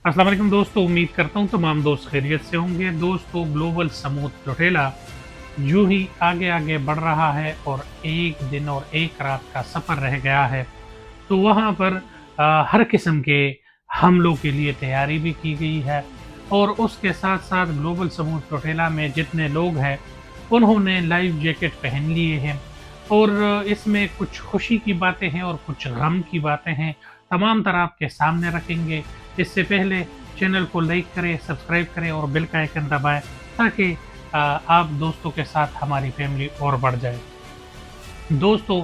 अस्सलाम वालेकुम दोस्तों, उम्मीद करता हूँ तमाम दोस्त खैरियत से होंगे। दोस्तों, ग्लोबल समूह चौटेला यूं ही आगे आगे बढ़ रहा है और एक दिन और एक रात का सफ़र रह गया है। तो वहाँ पर हर किस्म के हमलों के लिए तैयारी भी की गई है और उसके साथ साथ ग्लोबल समूह चौटेला में जितने लोग हैं उन्होंने लाइफ जैकेट पहन लिए हैं और इसमें कुछ खुशी की बातें हैं और कुछ गम की बातें हैं। तमाम तरह आपके सामने रखेंगे। इससे पहले चैनल को लाइक करें, सब्सक्राइब करें और बेल का आइकन दबाएं ताकि आप दोस्तों के साथ हमारी फैमिली और बढ़ जाए। दोस्तों,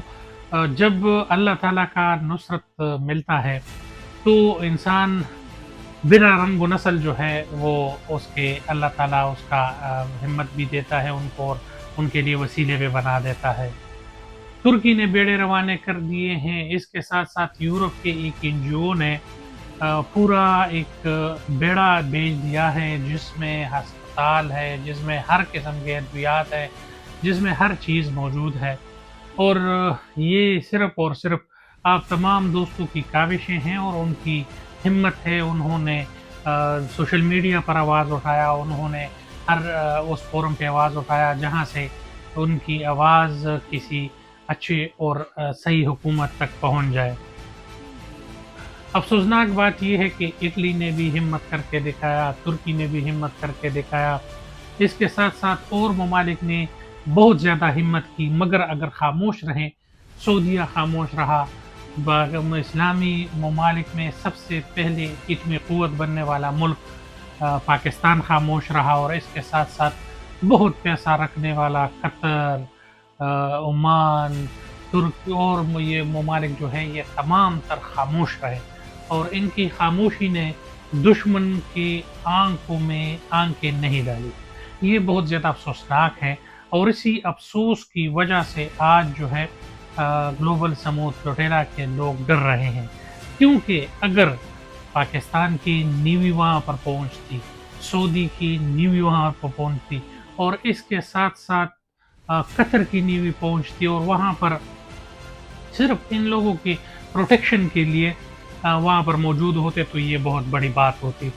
जब अल्लाह ताला का नुसरत मिलता है तो इंसान बिना रंग व नस्ल जो है वो उसके अल्लाह ताला उसका हिम्मत भी देता है उनको और उनके लिए वसीले भी बना देता है। तुर्की ने बेड़े रवाने कर दिए हैं। इसके साथ साथ यूरोप के एक एनजीओ ने पूरा एक बेड़ा भेज दिया है जिसमें अस्पताल है, जिसमें हर किस्म के अद्वियात है, जिसमें हर चीज़ मौजूद है। और ये सिर्फ़ और सिर्फ़ आप तमाम दोस्तों की काविशें हैं और उनकी हिम्मत है। उन्होंने सोशल मीडिया पर आवाज़ उठाया, उन्होंने हर उस फ़ोरम पे आवाज़ उठाया जहाँ से उनकी आवाज़ किसी अच्छी और सही हुकूमत तक पहुँच जाए। अफ़सोसनाक बात ये है कि इटली ने भी हिम्मत करके दिखाया, तुर्की ने भी हिम्मत करके दिखाया। इसके साथ-साथ और ममालिक ने बहुत ज़्यादा हिम्मत की मगर अगर ख़ामोश रहें, सऊदीया ख़ामोश रहा। इस्लामी ममालिक में सबसे पहले इतनी क़ुव्वत बनने वाला मुल्क पाकिस्तान ख़ामोश रहा और इसके साथ-साथ बहुत पैसा रखने वाला कतर, ओमान, तुर्क और ये ममालिक जो हैं ये तमाम तर ख़ामोश रहे और इनकी ख़ामोशी ने दुश्मन की आँखों में आँखें नहीं डाली। ये बहुत ज़्यादा अफ़सोसनाक है और इसी अफ़सोस की वजह से आज जो है ग्लोबल समूह चौटेला के लोग डर रहे हैं। क्योंकि अगर पाकिस्तान की नेवी वहाँ पर पहुँचती, सऊदी की नेवी वहाँ पर पहुँचती और इसके साथ-साथ कतर की नेवी पहुँचती और वहाँ पर सिर्फ़ इन लोगों की प्रोटेक्शन के लिए वहाँ पर मौजूद होते तो ये बहुत बड़ी बात होती।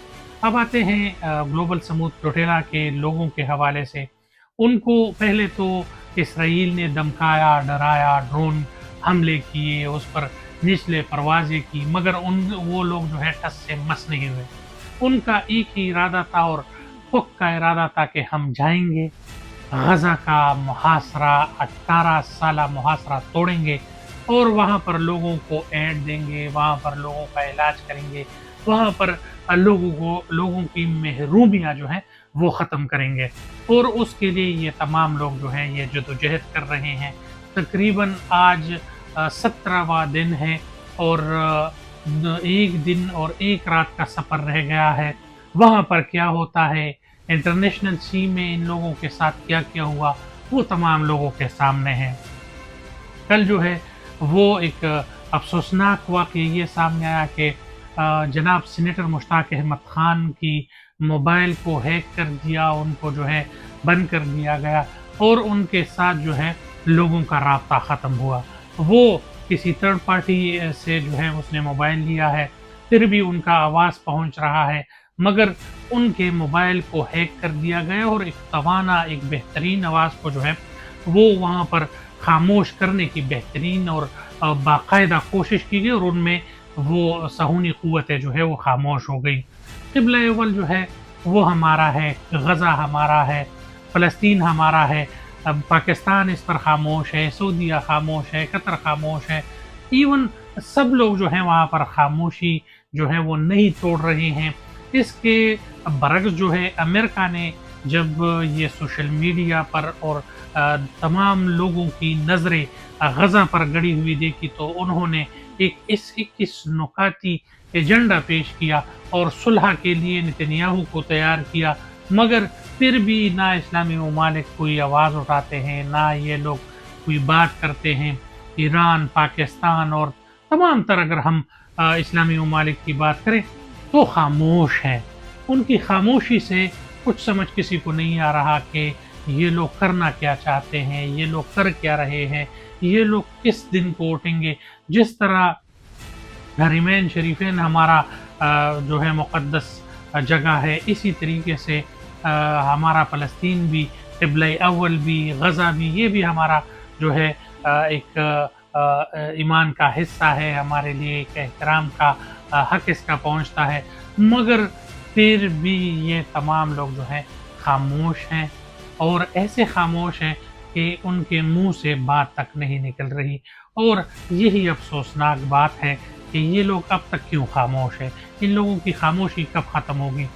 अब आते हैं ग्लोबल समूह चौटेला के लोगों के हवाले से। उनको पहले तो इसराइल ने धमकाया, डराया, ड्रोन हमले किए, उस पर निचले परवाज़ें की मगर वो लोग जो है ठस से मस नहीं हुए। उनका एक ही इरादा था और पुख्ता इरादा था कि हम जाएँगे, गज़ा का मुहासरा 18 साला मुहासरा तोड़ेंगे और वहाँ पर लोगों को एड देंगे, वहाँ पर लोगों का इलाज करेंगे, वहाँ पर लोगों की महरूमियाँ जो हैं वो ख़त्म करेंगे और उसके लिए ये तमाम लोग जो हैं ये जदोजहद कर रहे हैं। तकरीबन आज 17वाँ दिन है और 1 दिन और 1 रात का सफ़र रह गया है। वहाँ पर क्या होता है, इंटरनेशनल सी में इन लोगों के साथ क्या-क्या हुआ, वो तमाम लोगों के सामने है। कल जो है वो एक अफ़सोसनाक वाक़या ये सामने आया कि जनाब सीनेटर मुश्ताक अहमद ख़ान की मोबाइल को हैक कर दिया, उनको जो है बंद कर दिया गया और उनके साथ जो है लोगों का राब्ता ख़त्म हुआ। वो किसी थर्ड पार्टी से जो है उसने मोबाइल लिया है, फिर भी उनका आवाज़ पहुँच रहा है मगर उनके मोबाइल को हैक कर दिया गया और एक तवाना, एक बेहतरीन आवाज़ को जो है वो वहाँ पर ख़ामोश करने की बेहतरीन और बाकायदा कोशिश की गई और उनमें वो सहूनी क़ुव्वतें जो है वो ख़ामोश हो गई। क़िबला अव्वल जो है वो हमारा है, गज़ा हमारा है, फ़लस्तीन हमारा है। अब पाकिस्तान इस पर ख़ामोश है, सऊदीया ख़ामोश है, कतर ख़ामोश है। इवन सब लोग जो हैं वहाँ पर ख़ामोशी जो है वो नहीं तोड़ रहे हैं। इसके बरअक्स जो है अमेरिका ने जब ये सोशल मीडिया पर और तमाम लोगों की नज़रें गज़ा पर गड़ी हुई देखी तो उन्होंने इस नुकाती एजेंडा पेश किया और सुलह के लिए नेतन्याहू को तैयार किया मगर फिर भी ना इस्लामी ममालिक कोई आवाज़ उठाते हैं, ना ये लोग कोई बात करते हैं। ईरान, पाकिस्तान और तमाम तरह अगर हम इस्लामी ममालिक की बात करें तो ख़ामोश हैं। उनकी ख़ामोशी से कुछ समझ किसी को नहीं आ रहा कि ये लोग करना क्या चाहते हैं, ये लोग कर क्या रहे हैं, ये लोग किस दिन को उठेंगे। जिस तरह हरीमैन शरीफैन हमारा जो है मुक़द्दस जगह है, इसी तरीके से हमारा फ़लस्तीन भी, क़िबला अव्वल भी, गज़ा भी, ये भी हमारा जो है एक ईमान का हिस्सा है, हमारे लिए एक एहतराम का हक़ इसका पहुँचता है। मगर फिर भी ये तमाम लोग जो हैं ख़ामोश हैं, और ऐसे ख़ामोश हैं कि उनके मुँह से बात तक नहीं निकल रही, और यही अफ़सोसनाक बात है कि ये लोग अब तक क्यों ख़ामोश हैं? इन लोगों की ख़ामोशी कब ख़त्म होगी?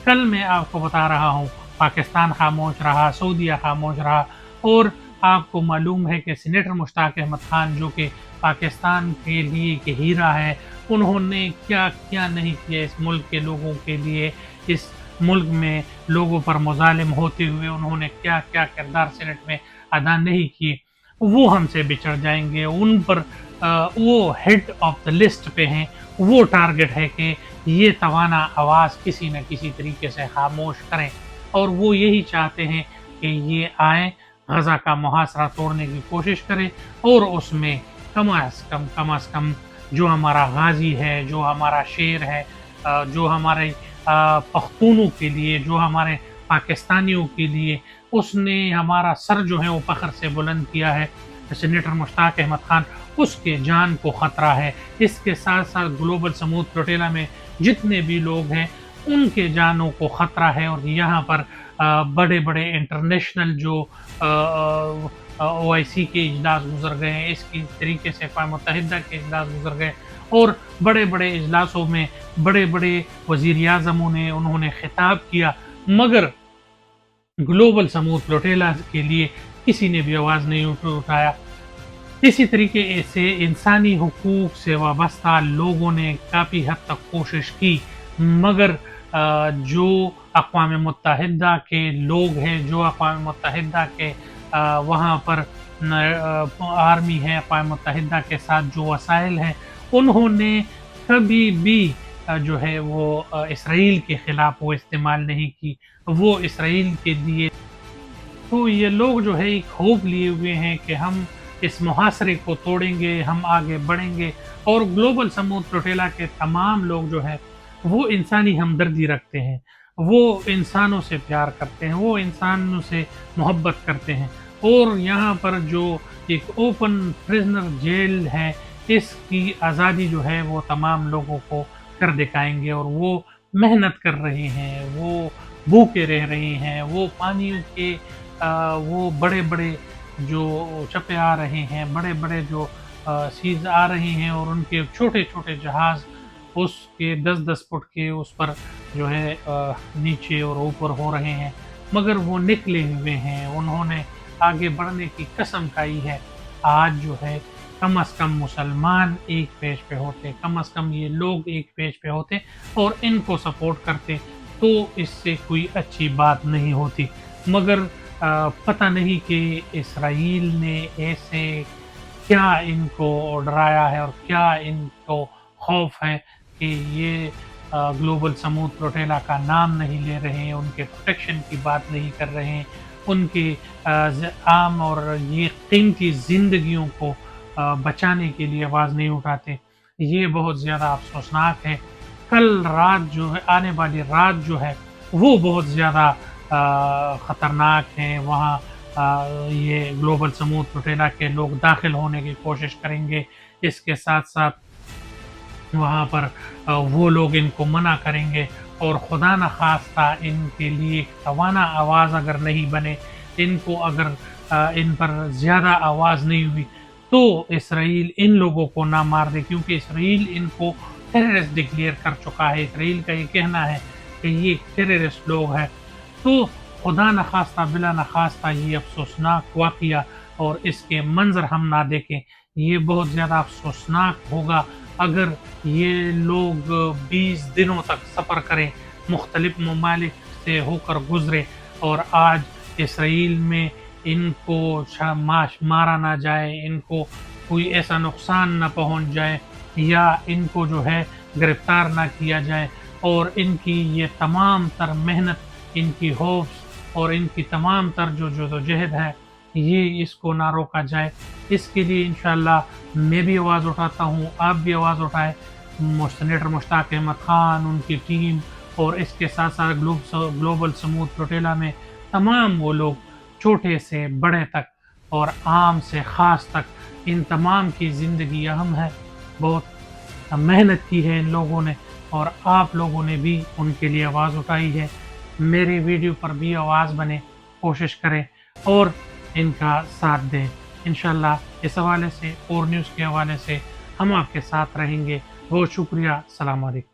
कल मैं आपको बता रहा हूँ, पाकिस्तान ख़ामोश रहा, सऊदीया ख़ामोश रहा, और आपको मालूम है कि सीनेटर मुश्ताक अहमद ख़ान, जो कि पाकिस्तान के लिए एक हीरा है, उन्होंने क्या-क्या नहीं किया इस मुल्क के लोगों के लिए। इस मुल्क में लोगों पर मुज़ालिम होते हुए उन्होंने क्या-क्या किरदार सीनेट में अदा नहीं किए। वो हमसे बिछड़ जाएँगे, उन पर वो हेड ऑफ़ द लिस्ट पे हैं, वो टारगेट है कि ये तवाना आवाज़ किसी न किसी तरीके से ख़ामोश करें, और वो यही चाहते हैं कि ये आएँ, गज़ा का मुहासरा तोड़ने की कोशिश करें, और उसमें कम अज़ कम जो हमारा गाज़ी है, जो हमारा शेर है, जो हमारे पख्तूनों के लिए, जो हमारे पाकिस्तानियों के लिए उसने हमारा सर जो है वो फ़ख्र से बुलंद किया है, सीनेटर मुश्ताक अहमद ख़ान, उसके जान को ख़तरा है। इसके साथ-साथ ग्लोबल समूद फ्लोटिला में जितने भी लोग हैं, उनके जानों को ख़तरा है, और यहाँ पर बड़े-बड़े इंटरनेशनल जो ओआईसी के इजलास गुज़र गए हैं, इसी तरीके से अक़वाम मुत्तहिदा के इजलास गुज़र गए, और बड़े-बड़े इजलासों में बड़े-बड़े वज़ीर-ए-आज़मों ने उन्होंने खिताब किया, मगर ग्लोबल समूद फ्लोटिला के लिए किसी ने भी आवाज़ नहीं उठाया। इसी तरीके से इंसानी हुकूक से वाबस्ता लोगों ने काफ़ी हद तक कोशिश की, मगर जो अक़वाम मुत्तहिदा के लोग हैं, जो अक़वाम मुत्तहिदा के वहाँ पर आर्मी है, अक़वाम मुत्तहिदा के साथ जो वसाइल हैं, उन्होंने कभी भी जो है वो इसराइल के ख़िलाफ़ वो इस्तेमाल नहीं की। वो इसराइल के लिए, तो ये लोग जो है एक होप लिए हुए हैं कि हम इस मुहासरे को तोड़ेंगे, हम आगे बढ़ेंगे, और ग्लोबल समूद फ्लोटिला के तमाम लोग जो हैं, वो इंसानी हमदर्दी रखते हैं, वो इंसानों से प्यार करते हैं, वो इंसानों से मोहब्बत करते हैं, और यहाँ पर जो एक ओपन प्रिज़नर जेल है, इसकी आज़ादी जो है वो तमाम लोगों को कर दिखाएँगे, और वो मेहनत कर रहे हैं, वो भूखे रह रहे हैं, वो पानी के वो बड़े-बड़े जो चप्पे आ रहे हैं, बड़े-बड़े जो सीज़ आ रहे हैं, और उनके छोटे-छोटे जहाज़ उसके 10-10 फुट के उस पर जो है नीचे और ऊपर हो रहे हैं, मगर वो निकले हुए हैं, उन्होंने आगे बढ़ने की कसम खाई है। आज जो है कम अज़ कम मुसलमान एक पेज पे होते, कम अज़ कम ये लोग एक पेज पे होते और इनको सपोर्ट करते, तो इससे कोई अच्छी बात नहीं होती। मगर पता नहीं कि इसराइल ने ऐसे क्या इनको डराया है, और क्या इनको खौफ है कि ये ग्लोबल समूद फ्लोटिला का नाम नहीं ले रहे हैं, उनके प्रोटेक्शन की बात नहीं कर रहे हैं, उनके आम और ये कीमती ज़िंदगियों को बचाने के लिए आवाज़ नहीं उठाते। ये बहुत ज़्यादा अफ़सोसनाक है। कल रात जो है, आने वाली रात जो है, वो बहुत ज़्यादा ख़तरनाक है। वहाँ ये ग्लोबल समूद फ्लोटिला के लोग दाखिल होने की कोशिश करेंगे। इसके साथ-साथ वहाँ पर वो लोग इनको मना करेंगे, और खुदा न ख़ास्ता इनके लिए एक तवाना आवाज़ अगर नहीं बने, इनको अगर इन पर ज़्यादा आवाज़ नहीं हुई, तो इसराइल इन लोगों को ना मार दे, क्योंकि इसराइल इनको टेररिस्ट डिक्लेयर कर चुका है। इसराइल का ये कहना है कि ये टेररिस्ट लोग हैं। तो खुदा न ख़ास्ता बिला न ख़ास्ता ये अफ़सोसनाक वाक़या और इसके मंज़र हम ना देखें। ये बहुत ज़्यादा अफ़सोसनाक होगा अगर ये लोग 20 दिनों तक सफ़र करें, मुख्तलिफ़ ममालिक से होकर गुज़रे, और आज इसराइल में इनको मारा ना जाए, इनको कोई ऐसा नुकसान ना पहुँच जाए, या इनको जो है गिरफ़्तार ना किया जाए, और इनकी ये तमाम तर मेहनत, इनकी होप्स और इनकी तमाम तर जो जदोजहद है, ये इसको ना रोका जाए। इसके लिए इंशाअल्लाह मैं भी आवाज़ उठाता हूँ, आप भी आवाज़ उठाएँ, सेनेटर मुश्ताक अहमद ख़ान, उनकी टीम और इसके साथ-साथ ग्लोबल समूद प्रोटेला में तमाम वो लोग, छोटे से बड़े तक और आम से ख़ास तक, इन तमाम की ज़िंदगी अहम है। बहुत मेहनत की है इन लोगों ने और आप लोगों ने भी उनके लिए आवाज़ उठाई है। मेरी वीडियो पर भी आवाज़ बनें, कोशिश करें और इनका साथ दें। इंशाअल्लाह इस हवाले से और न्यूज़ के हवाले से हम आपके साथ रहेंगे। बहुत शुक्रिया। अस्सलाम वालेकुम।